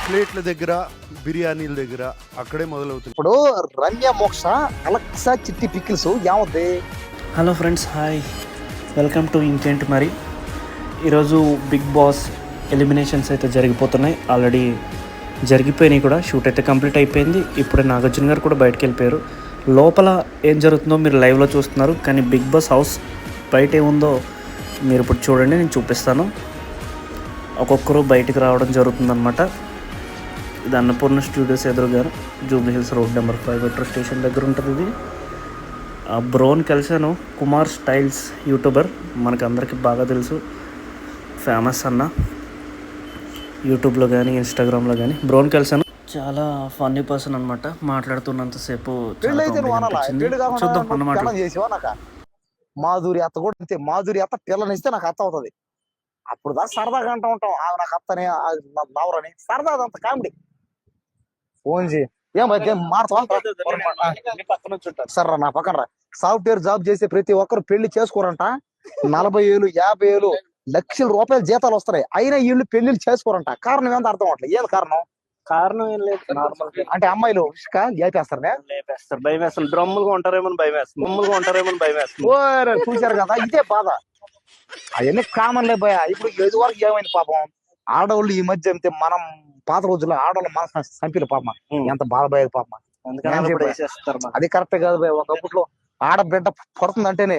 ప్లేట్ల దగ్గర, బిర్యానీల దగ్గర అక్కడే మొదలవుతుంది. ఇప్పుడు రమ్య మోక్ష అలక్సా చిట్టి పికిల్స్ ఏమవుద్ది? Hello friends, hi, welcome to ఇంకేంటి మరి. ఈరోజు బిగ్ బాస్ ఎలిమినేషన్స్ అయితే జరిగిపోతున్నాయి. ఆల్రెడీ జరిగిపోయినాయి కూడా, షూట్ అయితే కంప్లీట్ అయిపోయింది. ఇప్పుడే నాగార్జున గారు కూడా బయటకు వెళ్ళిపోయారు. లోపల ఏం జరుగుతుందో మీరు లైవ్లో చూస్తున్నారు, కానీ బిగ్ బాస్ హౌస్ బయట ఏముందో మీరు ఇప్పుడు చూడండి, నేను చూపిస్తాను. ఒక్కొక్కరు బయటికి రావడం జరుగుతుందన్నమాట. ఇది అన్నపూర్ణ స్టూడియోస్ ఎదురుగా Jubilee hills road number 5 metro station దగ్గర ఉంటుంది. ఇది బ్రోన్ కలిసాను, కుమార్ స్టైల్స్ యూట్యూబర్, మనకు అందరికీ బాగా తెలుసు, ఫేమస్ అన్న యూట్యూబ్లో కానీ ఇన్స్టాగ్రామ్లో కానీ. బ్రోన్ కలిసాను, చాలా ఫన్నీ పర్సన్ అనమాట. మాట్లాడుతున్నంతసేపు చూద్దాం అన్నమాట. మాధురి అత్త కూడా అంతే, మాధురి అత్త పిల్లనిస్తే నాకు అత్త అవుతుంది. అప్పుడు దాకా సరదాగా అంటూ ఉంటాం, ఆమె నాకు అత్తని నవరని, సరదా అంత కామెడీ. ఫోన్ చేయి, ఏం సర్రా నా పక్కన రా. సాఫ్ట్వేర్ జాబ్ చేసే ప్రతి ఒక్కరు పెళ్లి చేసుకోరంట. 40,000, 50,000, లక్షల రూపాయల జీతాలు వస్తాయి, అయినా వీళ్ళు పెళ్లిళ్ళు చేసుకోరంట. కారణం ఏంటో అర్థం అవట్లేదు. ఏం కారణం ఏం లేదు, నార్మల్ అంటే అమ్మాయిలు లేపేస్తారు, భయం వేస్తుంది. డ్రమ్ములుగా ఉంటారేమో భయం వేస్తుంది. చూశారు కదా, ఇదే బాధ. అవన్నీ కామన్ లేపోయా. ఇప్పుడు ఇది వరకు ఏమైంది పాపం, ఆడవాళ్ళు ఈ మధ్య అంతే. మనం పాత రోజుల్లో ఆడవాళ్ళు మన చంపిలు పాపం, ఎంత బాధపోయేది పాపం. అది కరెక్ట్ కాదు భయ. ఒకప్పట్లో ఆడబిడ్డ పడుతుందంటేనే